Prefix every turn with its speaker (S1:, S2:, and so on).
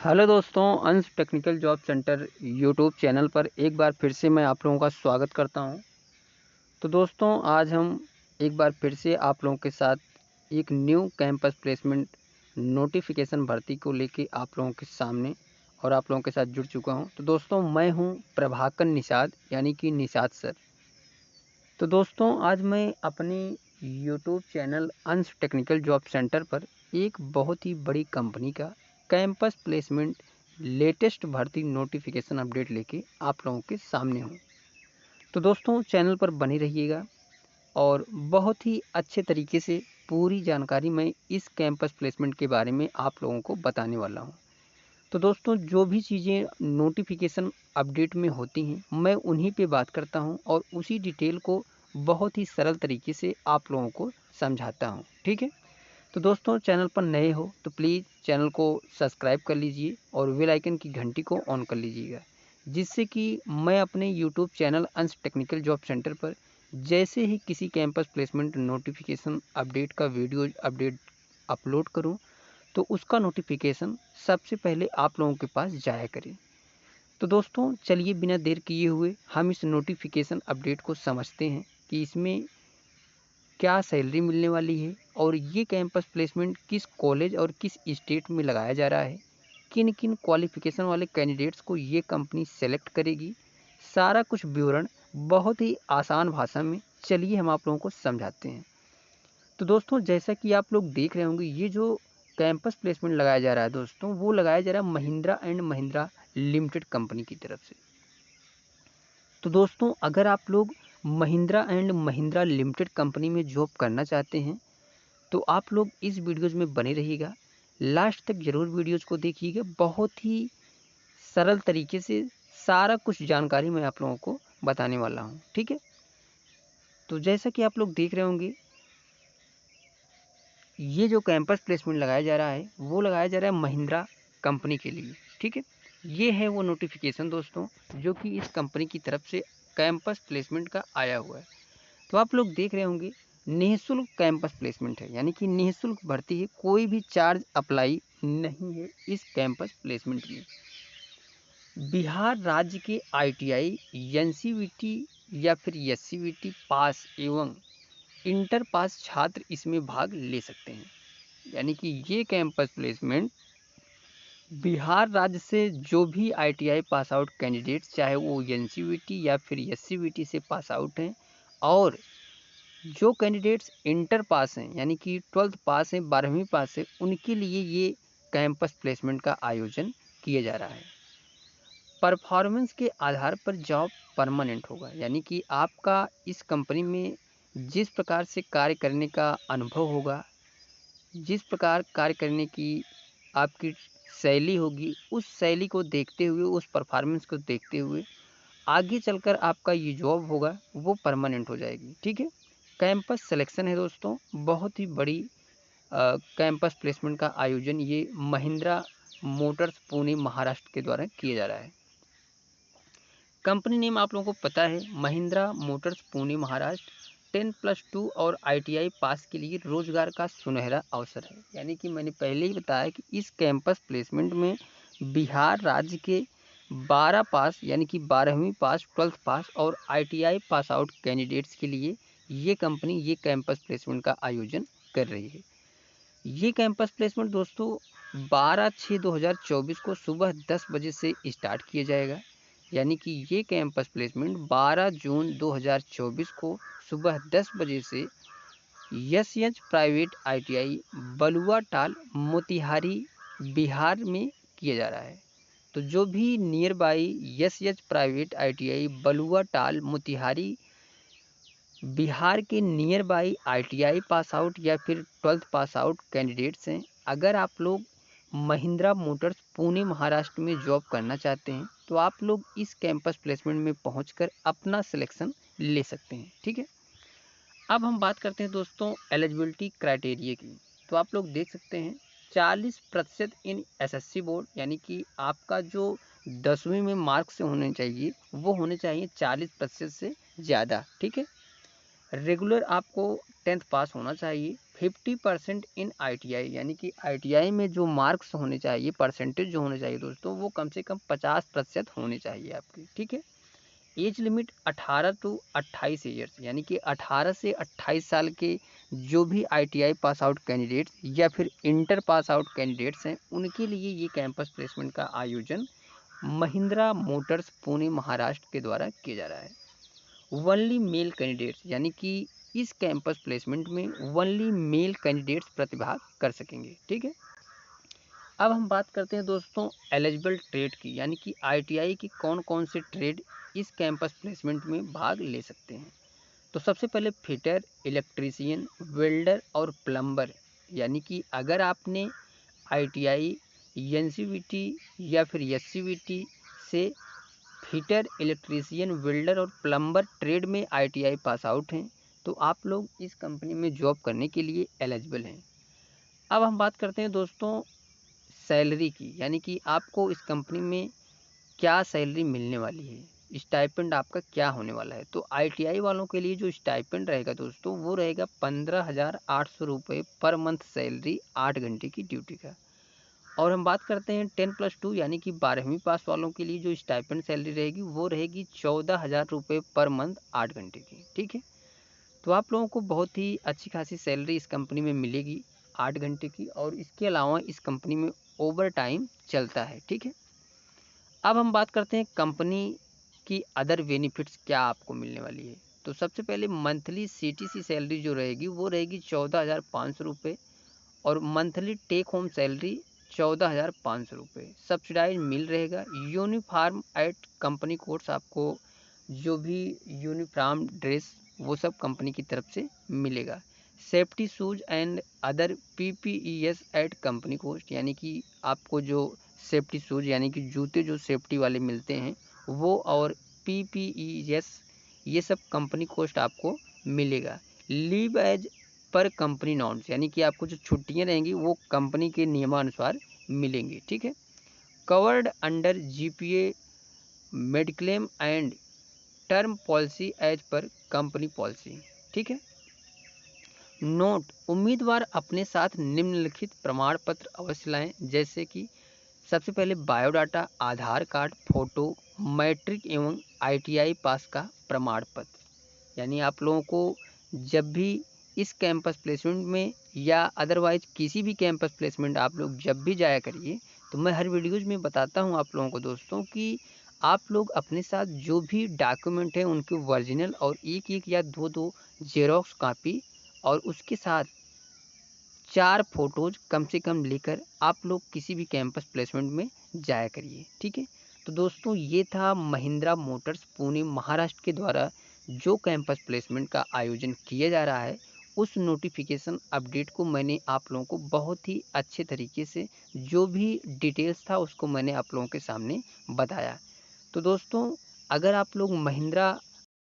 S1: Hello दोस्तों, अंश technical job centre YouTube channel पर एक बार फिर से मैं आप लोगों का स्वागत करता हूं। तो दोस्तों, आज हम एक बार फिर से आप लोगों के साथ एक न्यू कैंपस प्लेसमेंट नोटिफिकेशन भर्ती को लेके आप लोगों के सामने और आप लोगों के साथ जुड़ चुका हूं। तो दोस्तों, मैं हूं प्रभाकर निषाद, यानी कि निषाद सर। तो दोस्तों, आज मैं अपने यूट्यूब चैनल अंश टेक्निकल जॉब सेंटर पर एक बहुत ही बड़ी कंपनी का कैंपस प्लेसमेंट लेटेस्ट भर्ती नोटिफिकेशन अपडेट लेके आप लोगों के सामने हूँ। तो दोस्तों, चैनल पर बने रहिएगा और बहुत ही अच्छे तरीके से पूरी जानकारी मैं इस कैंपस प्लेसमेंट के बारे में आप लोगों को बताने वाला हूँ। तो दोस्तों, जो भी चीज़ें नोटिफिकेशन अपडेट में होती हैं, मैं उन्हीं पे बात करता हूँ और उसी डिटेल को बहुत ही सरल तरीके से आप लोगों को समझाता हूँ। ठीक है। तो दोस्तों, चैनल पर नए हो तो प्लीज़ चैनल को सब्सक्राइब कर लीजिए और बेल आइकन की घंटी को ऑन कर लीजिएगा, जिससे कि मैं अपने यूट्यूब चैनल अंश टेक्निकल जॉब सेंटर पर जैसे ही किसी कैंपस प्लेसमेंट नोटिफिकेशन अपडेट का वीडियो अपडेट अपलोड करूं, तो उसका नोटिफिकेशन सबसे पहले आप लोगों के पास जाया करें। तो दोस्तों, चलिए बिना देर किए हुए हम इस नोटिफिकेशन अपडेट को समझते हैं कि इसमें क्या सैलरी मिलने वाली है और ये कैंपस प्लेसमेंट किस कॉलेज और किस स्टेट में लगाया जा रहा है, किन किन क्वालिफिकेशन वाले कैंडिडेट्स को ये कंपनी सेलेक्ट करेगी। सारा कुछ विवरण बहुत ही आसान भाषा में चलिए हम आप लोगों को समझाते हैं। तो दोस्तों, जैसा कि आप लोग देख रहे होंगे, ये जो कैंपस प्लेसमेंट लगाया जा रहा है दोस्तों, वो लगाया जा रहा है Mahindra and Mahindra limited company की तरफ से। तो दोस्तों, अगर आप लोग Mahindra and Mahindra limited company में जॉब करना चाहते हैं, तो आप लोग इस वीडियोज़ में बने रहिएगा, लास्ट तक ज़रूर वीडियोज़ को देखिएगा। बहुत ही सरल तरीके से सारा कुछ जानकारी मैं आप लोगों को बताने वाला हूँ। ठीक है। तो जैसा कि आप लोग देख रहे होंगे, ये जो कैंपस प्लेसमेंट लगाया जा रहा है, वो लगाया जा रहा है महिंद्रा कंपनी के लिए। ठीक है। ये है वो नोटिफिकेशन दोस्तों, जो कि इस कंपनी की तरफ से कैंपस प्लेसमेंट का आया हुआ है। तो आप लोग देख रहे होंगे, निःशुल्क कैंपस प्लेसमेंट है, यानी कि निःशुल्क भर्ती है, कोई भी चार्ज अप्लाई नहीं है इस कैंपस प्लेसमेंट में। बिहार राज्य के आईटीआई, एनसीवीटी या फिर एससीवीटी पास एवं इंटर पास छात्र इसमें भाग ले सकते हैं। यानी कि ये कैंपस प्लेसमेंट बिहार राज्य से जो भी आईटीआई पास आउट कैंडिडेट्स, चाहे वो एनसीवीटी या फिर एससीवीटी से पास आउट हैं, और जो कैंडिडेट्स इंटर पास हैं, यानी कि 12th पास हैं, 12वीं पास है, उनके लिए ये कैंपस प्लेसमेंट का आयोजन किया जा रहा है। परफॉर्मेंस के आधार पर जॉब परमानेंट होगा, यानी कि आपका इस कंपनी में जिस प्रकार से कार्य करने का अनुभव होगा, जिस प्रकार कार्य करने की आपकी शैली होगी, उस शैली को देखते हुए, उस परफॉर्मेंस को देखते हुए आगे चलकर आपका ये जॉब होगा वो परमानेंट हो जाएगी। ठीक है। कैंपस सिलेक्शन है दोस्तों, बहुत ही बड़ी कैंपस प्लेसमेंट का आयोजन ये महिंद्रा मोटर्स पुणे महाराष्ट्र के द्वारा किया जा रहा है। कंपनी नेम आप लोगों को पता है, महिंद्रा मोटर्स पुणे महाराष्ट्र। 10+2 और आईटीआई पास के लिए रोजगार का सुनहरा अवसर है। यानी कि मैंने पहले ही बताया कि इस कैंपस प्लेसमेंट में बिहार राज्य के 12 पास, यानी कि 12वीं पास, 12th पास और आईटीआई पास आउट कैंडिडेट्स के लिए ये कंपनी ये कैंपस प्लेसमेंट का आयोजन कर रही है। ये कैंपस प्लेसमेंट दोस्तों 12/6/2024 को सुबह 10 बजे से स्टार्ट किया जाएगा। यानी कि ये कैंपस प्लेसमेंट 12 जून 2024 को सुबह 10 बजे से yes private ITI Balua Tal Motihari Bihar में किया जा रहा है। तो जो भी नियर बाई यस प्राइवेट आईटीआई बलुआ टाल मोतिहारी बिहार के nearby ITI pass out या फिर 12th पास आउट कैंडिडेट्स हैं, अगर आप लोग महिंद्रा मोटर्स पुणे महाराष्ट्र में जॉब करना चाहते हैं, तो आप लोग इस कैंपस प्लेसमेंट में पहुंचकर अपना सिलेक्शन ले सकते हैं। ठीक है। अब हम बात करते हैं दोस्तों एलिजिबिलिटी क्राइटेरिया की। तो आप लोग देख सकते हैं 40% इन एसएससी बोर्ड, यानी कि आपका जो 10वीं में मार्क्स से होने चाहिए वो होने चाहिए 40% से ज़्यादा। ठीक है। रेगुलर आपको 10th पास होना चाहिए 50% इन ITI, यानी कि ITI में जो मार्क्स होने चाहिए, परसेंटेज जो होने चाहिए दोस्तों, वो कम से कम 50% होने चाहिए आपके, ठीक है। एज लिमिट 18 टू 28 ईयर्स, यानी कि 18 से 28 साल के जो भी ITI पास आउट कैंडिडेट्स या फिर इंटर पास आउट कैंडिडेट्स हैं, उनके लिए ये कैंपस प्लेसमेंट का आयोजन महिंद्रा मोटर्स पुणे महाराष्ट्र के द्वारा किया जा रहा है। ओनली मेल कैंडिडेट्स, यानी कि इस कैंपस प्लेसमेंट में ओनली मेल कैंडिडेट्स प्रतिभाग कर सकेंगे, ठीक है। अब हम बात करते हैं दोस्तों एलिजिबल ट्रेड की, यानी कि ITI की कौन कौन से ट्रेड इस कैंपस प्लेसमेंट में भाग ले सकते हैं। तो सबसे पहले फिटर, इलेक्ट्रीशियन, वेल्डर और प्लम्बर, यानी कि अगर आपने ITI, NCVT या फिर SCVT से फिटर, इलेक्ट्रीशियन, वेल्डर और प्लम्बर ट्रेड में ITI पास आउट हैं, तो आप लोग इस कंपनी में जॉब करने के लिए एलिजिबल हैं। अब हम बात करते हैं दोस्तों सैलरी की, यानी कि आपको इस कंपनी में क्या सैलरी मिलने वाली है, स्टाइपेंड आपका क्या होने वाला है। तो ITI वालों के लिए जो स्टाइपेंड रहेगा दोस्तों, वो रहेगा 15,800 रुपये पर मंथ सैलरी 8 घंटे की ड्यूटी का। और हम बात करते हैं 10+2 यानी कि 12वीं पास वालों के लिए जो स्टाइपेंड सैलरी रहेगी, वो रहेगी 14,000 रुपये पर मंथ 8 घंटे की, ठीक है। तो आप लोगों को बहुत ही अच्छी खासी सैलरी इस कंपनी में मिलेगी 8 घंटे की, और इसके अलावा इस कंपनी में ओवर टाइम चलता है, ठीक है। अब हम बात करते हैं कंपनी की अदर बेनिफिट्स क्या आपको मिलने वाली है। तो सबसे पहले मंथली CTC सैलरी जो रहेगी, वो रहेगी 14,500 रुपये, और मंथली टेक होम सैलरी 14,500 रुपये। सब्सिडाइज मील रहेगा, यूनिफॉर्म एट कंपनी कोड्स, आपको जो भी यूनिफॉर्म ड्रेस वो सब कंपनी की तरफ से मिलेगा। Safety shoes and other PPES at company cost, यानी कि आपको जो सेफ्टी शूज यानी कि जूते जो सेफ्टी वाले मिलते हैं वो, और PPES ये सब कंपनी कोस्ट आपको मिलेगा। Leave as per company norms, यानी कि आपको जो छुट्टियां रहेंगी वो कंपनी के नियमानुसार मिलेंगी, ठीक है। Covered under GPA mediclaim and term policy as per company policy, ठीक है। नोट, उम्मीदवार अपने साथ निम्नलिखित प्रमाण पत्र अवश्य लाएं, जैसे कि सबसे पहले बायोडाटा, आधार कार्ड, फोटो, मैट्रिक एवं ITI पास का प्रमाण पत्र। यानी आप लोगों को जब भी इस कैंपस प्लेसमेंट में या अदरवाइज किसी भी कैंपस प्लेसमेंट आप लोग जब भी जाया करिए, तो मैं हर वीडियोज़ में बताता हूं आप लोगों को दोस्तों कि आप लोग अपने साथ जो भी डॉक्यूमेंट हैं उनके ओरिजिनल और एक एक या दो दो जेरॉक्स कॉपी, और उसके साथ 4 फोटोज कम से कम लेकर आप लोग किसी भी कैंपस प्लेसमेंट में जाया करिए, ठीक है। तो दोस्तों ये था महिंद्रा मोटर्स पुणे महाराष्ट्र के द्वारा जो कैंपस प्लेसमेंट का आयोजन किया जा रहा है, उस नोटिफिकेशन अपडेट को मैंने आप लोगों को बहुत ही अच्छे तरीके से जो भी डिटेल्स था उसको मैंने आप लोगों के सामने बताया। तो दोस्तों अगर आप लोग महिंद्रा